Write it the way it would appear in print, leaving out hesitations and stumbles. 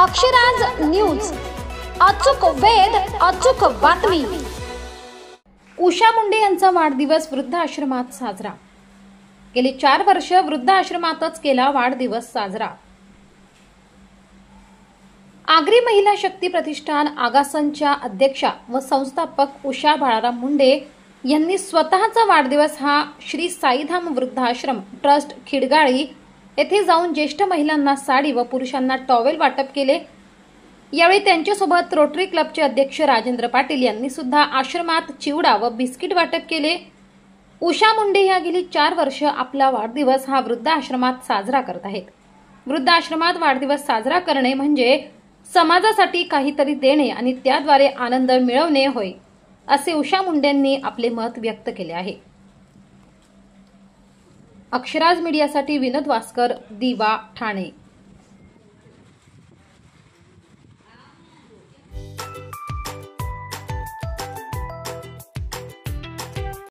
Akshraj news, अचूक वेध, अचूक बातमी। उषा मुंडे यांचा वाढदिवस वृद्धाश्रमात साजरा। गेली 4 वर्ष वृद्धाश्रमातच केला वाढदिवस साजरा। आगरी महिला शक्ती प्रतिष्ठान आगासनच्या अध्यक्षा व संस्थापक उषा बाळाराम मुंडे यांनी स्वतःचा वाढदिवस हा श्री साईधाम वृद्धाश्रम ट्रस्ट खिडगाळी येथे जाऊन ज्येष्ठ महिलांना साडी व पुरुषांना टॉवेल वाटप केले। यावेळी त्यांच्यासोबत रोटरी क्लबचे अध्यक्ष राजेंद्र पाटील यांनी सुद्धा आश्रमात चिवडा व बिस्किट वाटप केले। उषा मुंडे या गेली 4 वर्ष आपला वाढदिवस हा वृद्धाश्रमात साजरा करत आहेत। वृद्धाश्रमात वाढदिवस साजरा करणे म्हणजे समाजासाठी काहीतरी देणे आणि त्याद्वारे आनंद मिळवणे होय, असे उषा मुंडेंनी आपले मत व्यक्त केले आहे। अक्षराज मीडियासाठी विनोद वास्कर, दिवा, ठाणे।